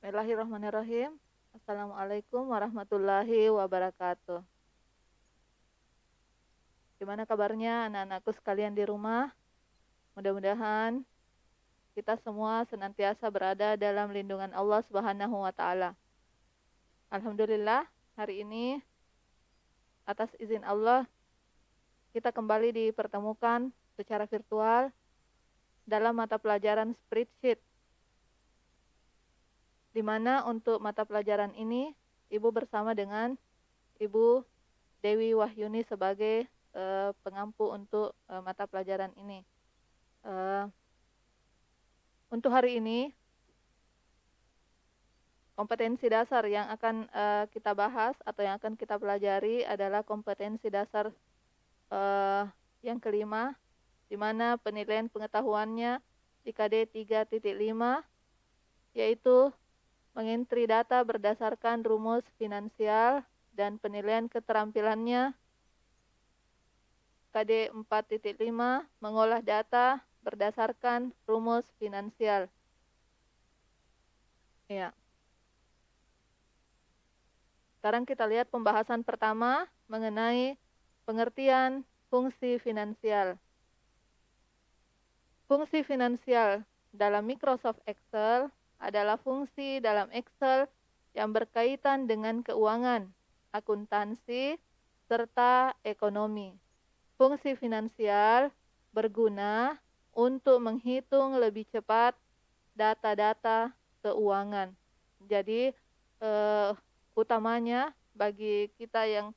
Bismillahirrahmanirrahim. Assalamualaikum warahmatullahi wabarakatuh. Gimana kabarnya anak-anakku sekalian di rumah? Mudah-mudahan kita semua senantiasa berada dalam lindungan Allah Subhanahu wa taala. Alhamdulillah, hari ini atas izin Allah kita kembali dipertemukan secara virtual dalam mata pelajaran Spreadsheet, di mana untuk mata pelajaran ini Ibu bersama dengan Ibu Dewi Wahyuni sebagai pengampu untuk mata pelajaran ini. Untuk hari ini, kompetensi dasar yang akan kita bahas atau yang akan kita pelajari adalah kompetensi dasar yang kelima, di mana penilaian pengetahuannya di KD 3.5, yaitu mengentri data berdasarkan rumus finansial dan penilaian keterampilannya. KD 4.5, mengolah data berdasarkan rumus finansial. Ya. Sekarang kita lihat pembahasan pertama mengenai pengertian fungsi finansial. Fungsi finansial dalam Microsoft Excel adalah fungsi dalam Excel yang berkaitan dengan keuangan, akuntansi, serta ekonomi. Fungsi finansial berguna untuk menghitung lebih cepat data-data keuangan. Jadi, utamanya bagi kita yang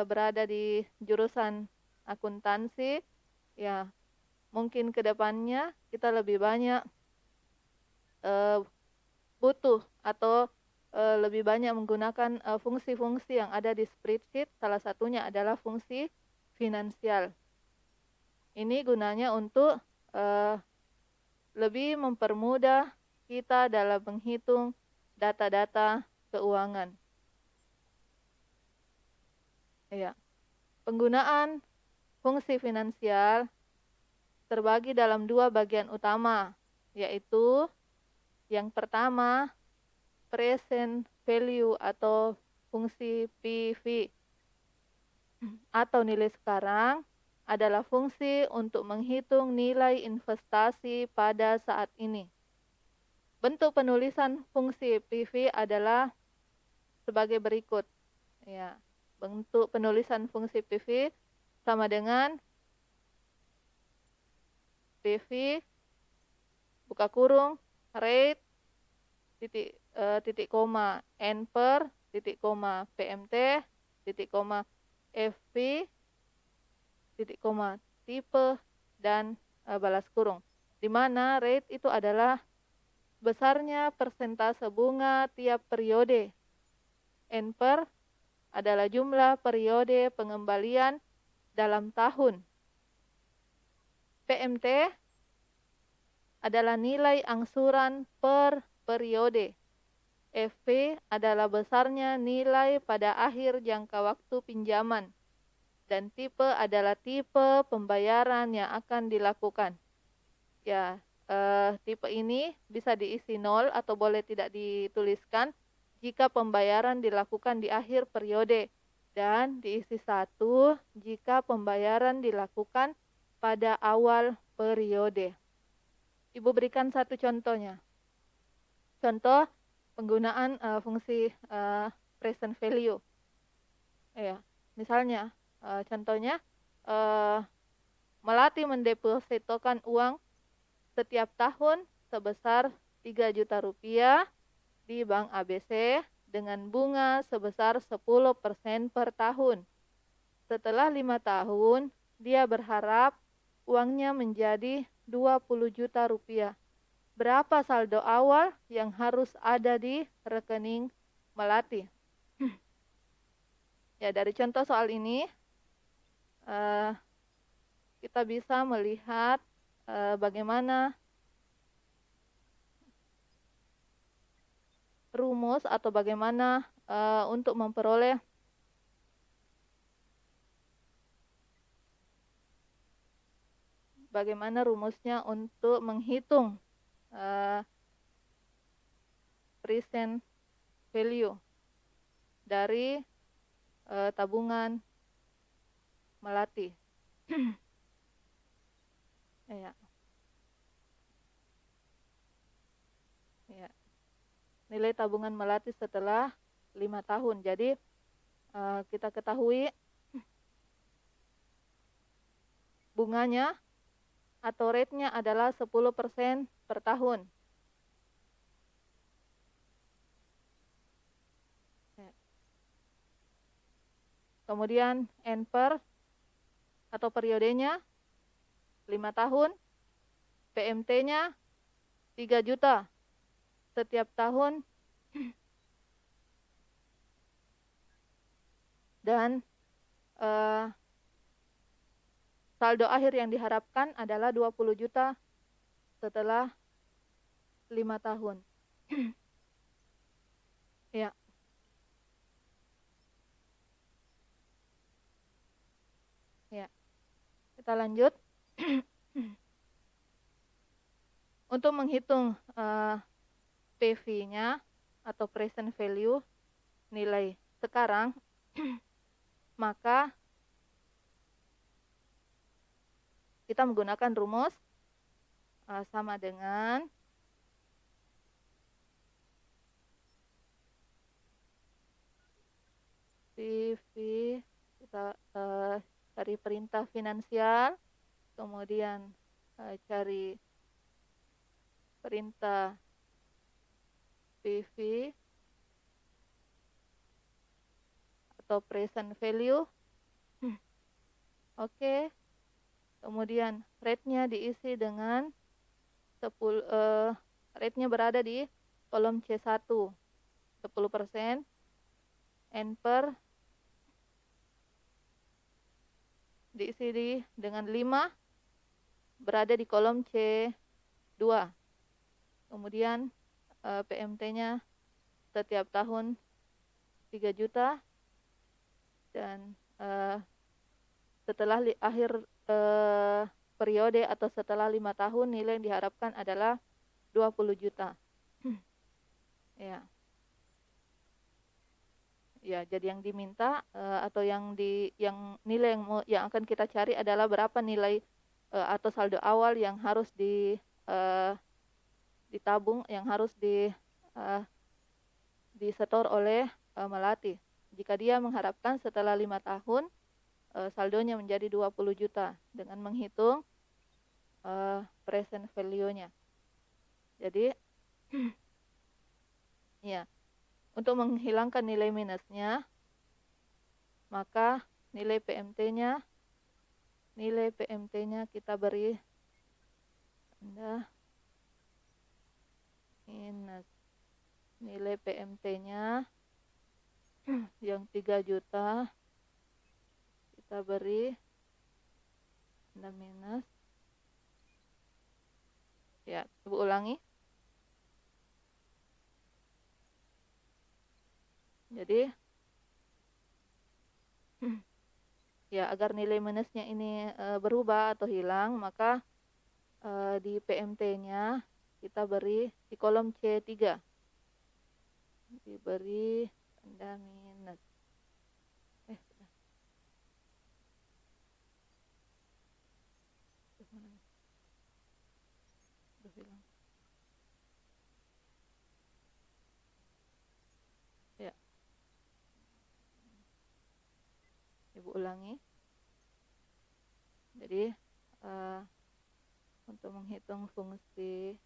berada di jurusan akuntansi, ya mungkin ke depannya kita lebih banyak butuh atau lebih banyak menggunakan fungsi-fungsi yang ada di spreadsheet. Salah satunya adalah fungsi finansial. Ini gunanya untuk lebih mempermudah kita dalam menghitung data-data keuangan. Ya. Penggunaan fungsi finansial terbagi dalam dua bagian utama, yaitu yang pertama, present value atau fungsi PV atau nilai sekarang adalah fungsi untuk menghitung nilai investasi pada saat ini. Bentuk penulisan fungsi PV adalah sebagai berikut. Ya, bentuk penulisan fungsi PV sama dengan PV buka kurung rate titik koma N per titik koma PMT titik koma FV titik koma tipe dan balas kurung, di mana rate itu adalah besarnya persentase bunga tiap periode. N per adalah jumlah periode pengembalian dalam tahun. PMT adalah nilai angsuran per periode. FP adalah besarnya nilai pada akhir jangka waktu pinjaman. Dan tipe adalah tipe pembayaran yang akan dilakukan. Ya, tipe ini bisa diisi 0 atau boleh tidak dituliskan jika pembayaran dilakukan di akhir periode, dan diisi 1 jika pembayaran dilakukan pada awal periode. Ibu berikan satu contohnya. Contoh penggunaan fungsi present value. Ya, misalnya contohnya Melati mendepositokan uang setiap tahun sebesar 3 juta rupiah di Bank ABC dengan bunga sebesar 10% per tahun. Setelah 5 tahun, dia berharap uangnya menjadi 20 juta rupiah. Berapa saldo awal yang harus ada di rekening Melati? Ya, dari contoh soal ini, kita bisa melihat bagaimana rumus atau bagaimana untuk memperoleh bagaimana rumusnya untuk menghitung present value dari tabungan melati. Ya. Ya. Nilai tabungan melati setelah 5 tahun. Jadi kita ketahui bunganya atau rate-nya adalah 10% per tahun. Ya. Kemudian NPER atau periodenya 5 tahun, PMT-nya 3 juta setiap tahun, dan saldo akhir yang diharapkan adalah 20 juta setelah 5 tahun. Ya. Ya. Kita lanjut. Untuk menghitung PV-nya atau present value nilai sekarang, maka kita menggunakan rumus sama dengan PV, kita cari perintah finansial, kemudian cari perintah PV atau present value. Oke. Kemudian rate-nya diisi dengan 10, rate-nya berada di kolom C1, 10%, NPER diisi dengan 5, berada di kolom C2. Kemudian PMT-nya setiap tahun 3 juta, dan setelah akhir periode atau setelah 5 tahun nilai yang diharapkan adalah 20 juta. Ya. Ya, jadi yang diminta atau yang nilai yang akan kita cari adalah berapa nilai atau saldo awal yang harus ditabung, yang harus disetor oleh melati. Jika dia mengharapkan setelah 5 tahun saldonya menjadi 20 juta dengan menghitung present value-nya. Jadi ya, untuk menghilangkan nilai minusnya, maka nilai PMT-nya kita beri tanda minus. Nilai PMT-nya yang 3 juta kita beri tanda minus. Ya, Ibu ulangi. Jadi ya, agar nilai minusnya ini berubah atau hilang, maka di PMT-nya kita beri di kolom C3 diberi tanda minus. Hilang. Ya. Ibu ulangi. Jadi untuk menghitung fungsi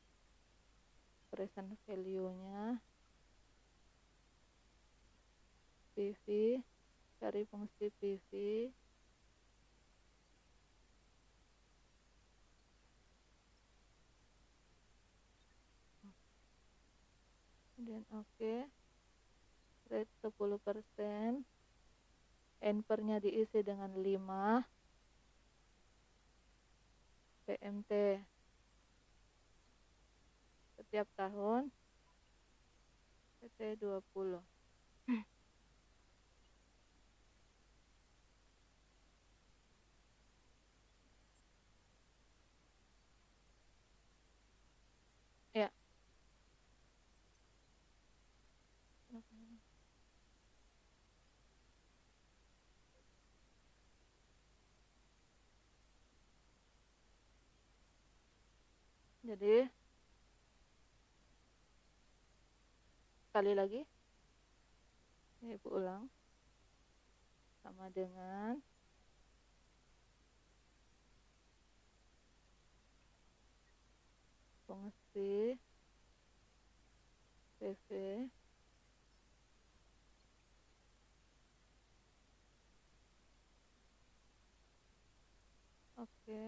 present value-nya, PV, cari fungsi PV, kemudian oke, rate 10%, NPER-nya diisi dengan 5, PMT setiap tahun PT 20. Ya. Jadi sekali lagi Ibu ulang, sama dengan fungsi PV oke,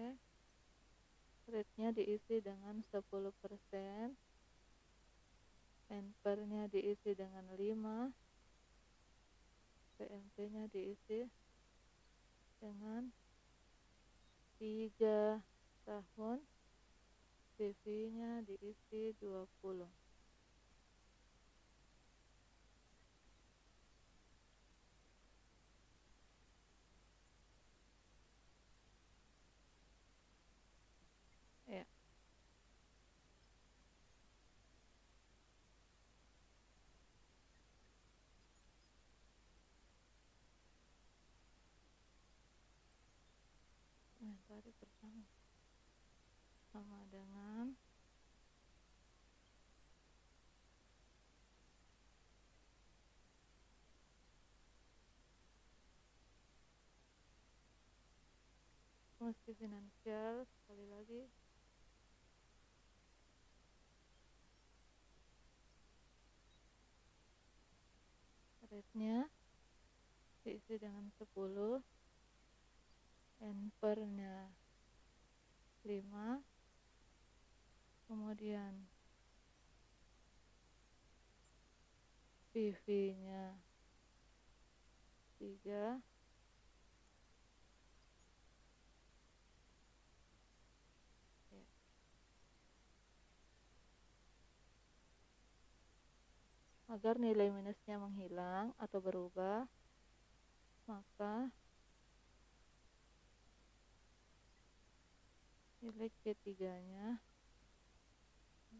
rate-nya diisi dengan 10%, ampere-nya diisi dengan 5, PMT-nya diisi dengan 3 tahun, PV-nya diisi 20. Ya. Tadi pertama sama dengan fungsi finansial, sekali lagi rate-nya diisi dengan 10, ampere-nya 5, kemudian PV-nya 3, ya. Agar nilai minusnya menghilang atau berubah, maka nilai C3-nya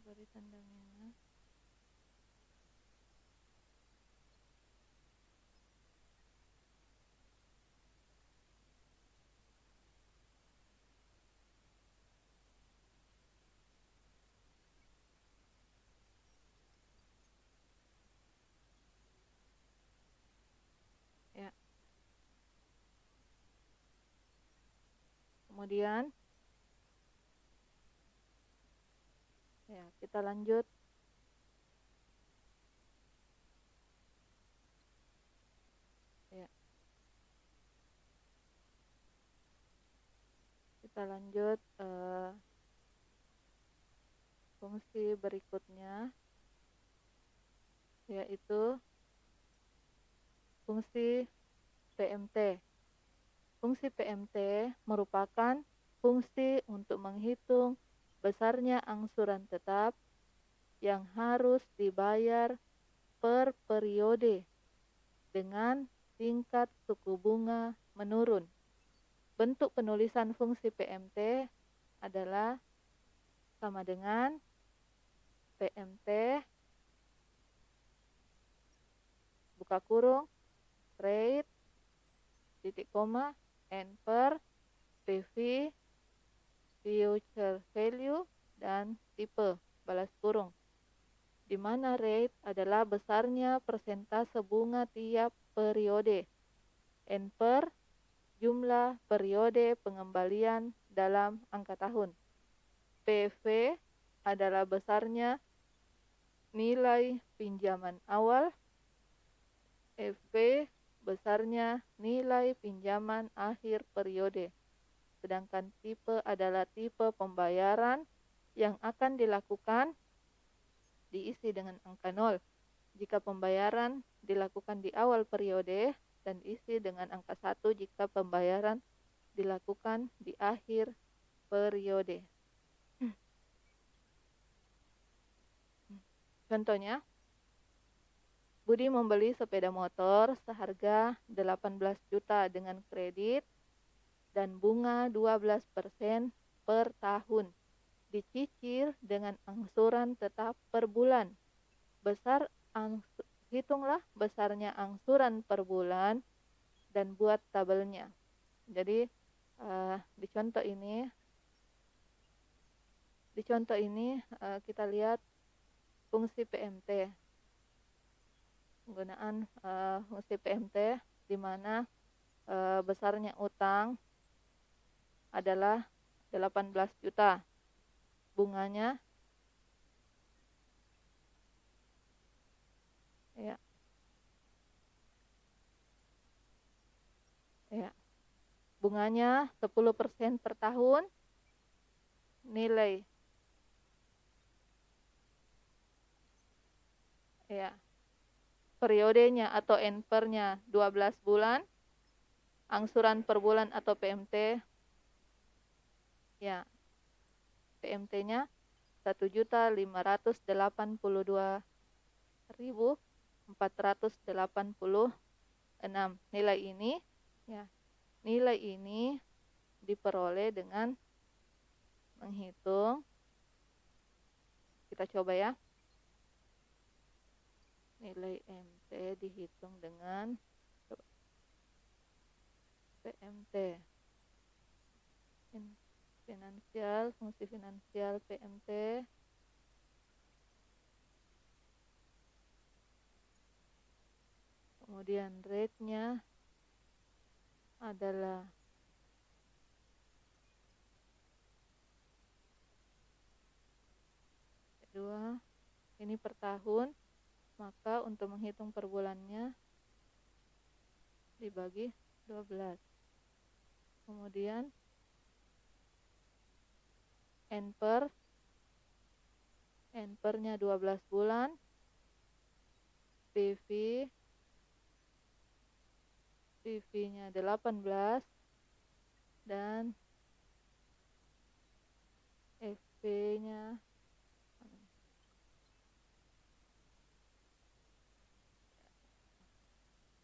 beri tanda minus, ya. Kemudian ya, kita lanjut. Ya, kita lanjut fungsi berikutnya, yaitu fungsi PMT. Fungsi PMT merupakan fungsi untuk menghitung besarnya angsuran tetap yang harus dibayar per periode dengan tingkat suku bunga menurun. Bentuk penulisan fungsi PMT adalah sama dengan PMT buka kurung rate titik koma ampere PV future value dan tipe balas kurung, di mana rate adalah besarnya persentase bunga tiap periode, ampere jumlah periode pengembalian dalam angka tahun, PV adalah besarnya nilai pinjaman awal, FV besarnya nilai pinjaman akhir periode. Sedangkan tipe adalah tipe pembayaran yang akan dilakukan diisi dengan angka 0 jika pembayaran dilakukan di awal periode dan isi dengan angka 1 jika pembayaran dilakukan di akhir periode. Contohnya, Budi membeli sepeda motor seharga 18 juta dengan kredit dan bunga 12% per tahun, dicicil dengan angsuran tetap per bulan. Hitunglah besarnya angsuran per bulan dan buat tabelnya. Jadi di contoh ini Di contoh ini kita lihat fungsi PMT. Penggunaan fungsi PMT di mana besarnya utang adalah 18 juta. Bunganya ya, ya. Bunganya 10% per tahun. Nilai ya. Periodenya atau NPR-nya 12 bulan. Angsuran per bulan atau PMT ya. PMT-nya 1.882.486. Nilai ini ya. Nilai ini diperoleh dengan menghitung, kita coba ya, nilai MT dihitung dengan PMT finansial, fungsi finansial PMT kemudian rate-nya adalah kedua, ini per tahun, maka untuk menghitung per bulannya dibagi 12. Kemudian NPR-nya 12 bulan, PV-nya 18, dan FP-nya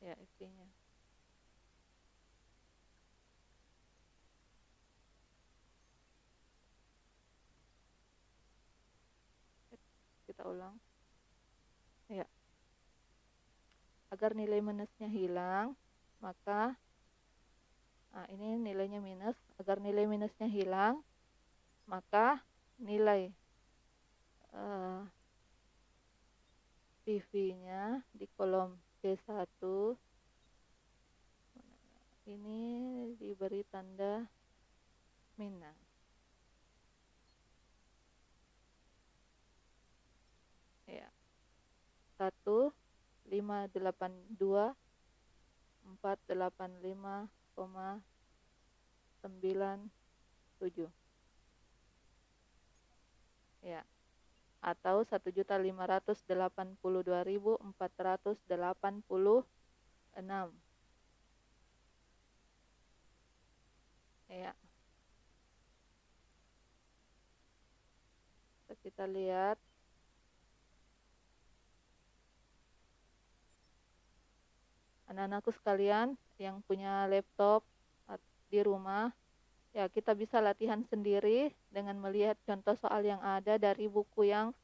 ya, FP-nya kita ulang ya. Agar nilai minusnya hilang, maka ini nilainya minus. Agar nilai minusnya hilang, maka nilai PV-nya di kolom C1 ini diberi tanda minus. Ya. 1.582.485,97 ya, atau 1.582.486 ya. Kita lihat anak-anakku sekalian yang punya laptop di rumah, ya kita bisa latihan sendiri dengan melihat contoh soal yang ada dari buku yang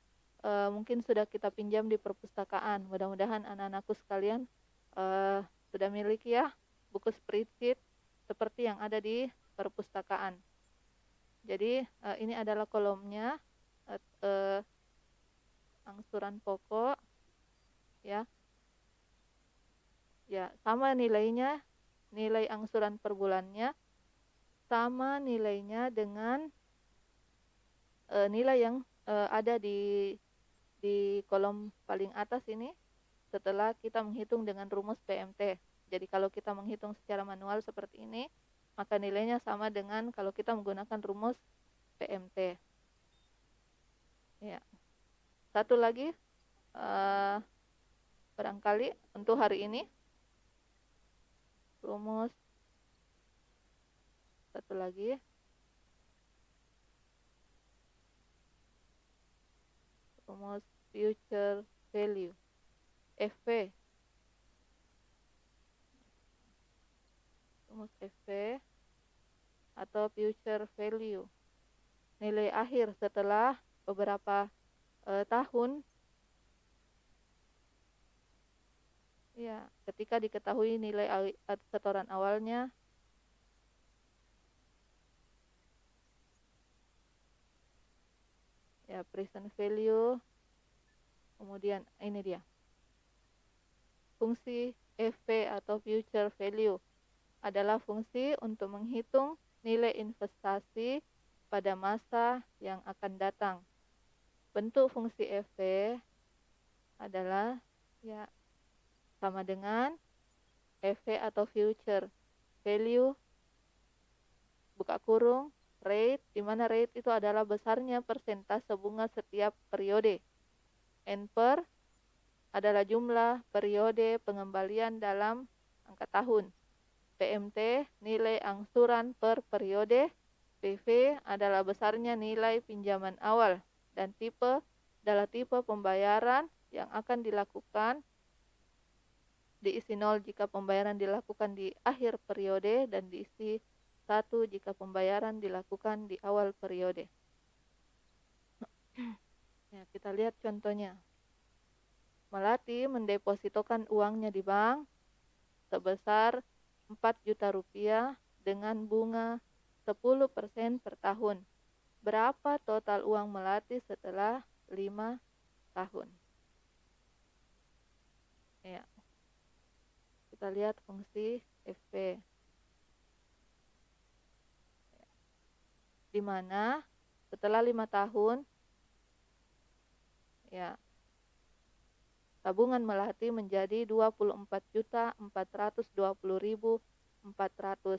mungkin sudah kita pinjam di perpustakaan. Mudah-mudahan anak-anakku sekalian sudah miliki ya buku spreadsheet seperti yang ada di perpustakaan. Jadi ini adalah kolomnya, angsuran pokok ya. Ya, sama nilainya, nilai angsuran per bulannya sama nilainya dengan nilai yang ada di kolom paling atas ini setelah kita menghitung dengan rumus PMT. Jadi kalau kita menghitung secara manual seperti ini, maka nilainya sama dengan kalau kita menggunakan rumus PMT. Ya. Satu lagi barangkali untuk hari ini rumus, satu lagi rumus future value, FV, rumus FV atau future value, nilai akhir setelah beberapa tahun ya, ketika diketahui nilai setoran awalnya Ya, present value. Kemudian ini dia. Fungsi FV atau future value adalah fungsi untuk menghitung nilai investasi pada masa yang akan datang. Bentuk fungsi FV adalah ya sama dengan FV atau future value buka kurung rate, di mana rate itu adalah besarnya persentase bunga setiap periode. N per adalah jumlah periode pengembalian dalam angka tahun. PMT nilai angsuran per periode. PV adalah besarnya nilai pinjaman awal, dan tipe adalah tipe pembayaran yang akan dilakukan, diisi 0 jika pembayaran dilakukan di akhir periode, dan diisi 1 jika pembayaran dilakukan di awal periode. Ya, kita lihat contohnya. Melati mendepositokan uangnya di bank sebesar 4 juta rupiah dengan bunga 10% per tahun. Berapa total uang Melati setelah 5 tahun? Ya, kita lihat fungsi FV. Di mana setelah 5 tahun, ya, tabungan Melati menjadi 24.420.400.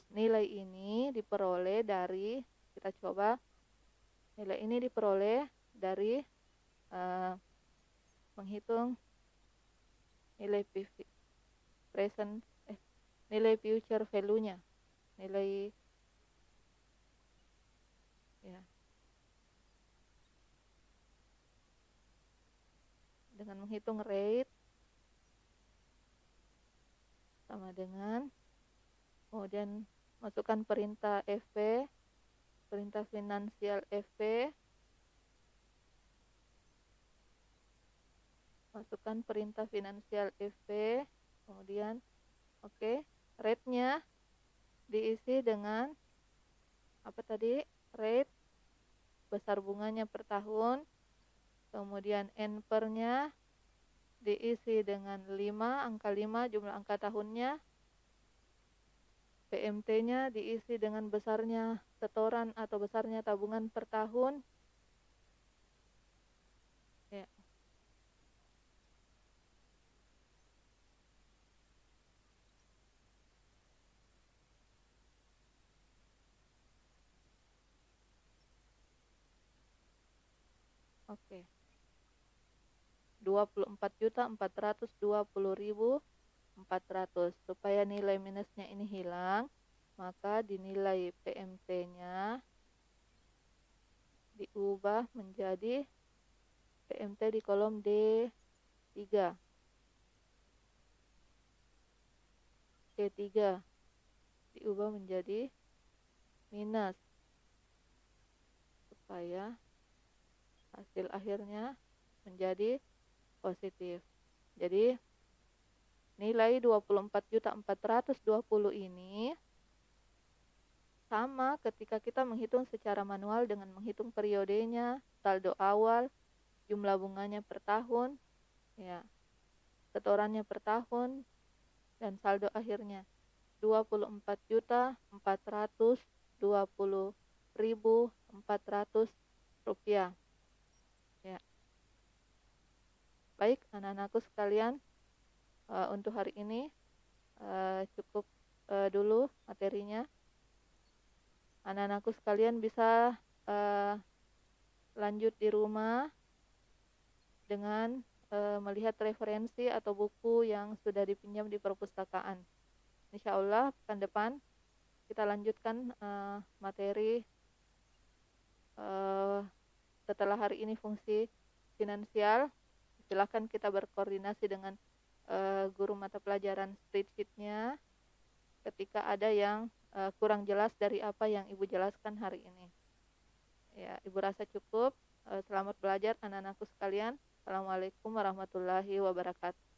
Nilai ini diperoleh dari, kita coba, nilai ini diperoleh dari menghitung nilai present nilai future value-nya, nilai ya, dengan menghitung rate sama dengan, kemudian masukkan perintah FV, perintah finansial FV, masukkan perintah finansial FV, kemudian oke, rate-nya diisi dengan apa tadi? Rate besar bunganya per tahun, kemudian N per-nya diisi dengan 5, angka 5 jumlah angka tahunnya, PMT-nya diisi dengan besarnya setoran atau besarnya tabungan per tahun. Ya. Oke. 24.420.400. Supaya nilai minusnya ini hilang, maka dinilai PMT-nya diubah menjadi PMT di kolom D3. D3 diubah menjadi minus supaya hasil akhirnya menjadi positif. Jadi nilai 24.420 ini sama ketika kita menghitung secara manual dengan menghitung periodenya, saldo awal, jumlah bunganya per tahun, ya, setorannya per tahun, dan saldo akhirnya 24.420.400 rupiah. Ya. Baik, anak-anakku sekalian, untuk hari ini cukup dulu materinya. Anak-anakku sekalian bisa lanjut di rumah dengan melihat referensi atau buku yang sudah dipinjam di perpustakaan. Insya Allah pekan depan kita lanjutkan materi setelah hari ini fungsi finansial. Silakan kita berkoordinasi dengan guru mata pelajaran spreadsheet-nya ketika ada yang kurang jelas dari apa yang Ibu jelaskan hari ini. Ya, Ibu rasa cukup. Selamat belajar anak-anakku sekalian. Assalamualaikum warahmatullahi wabarakatuh.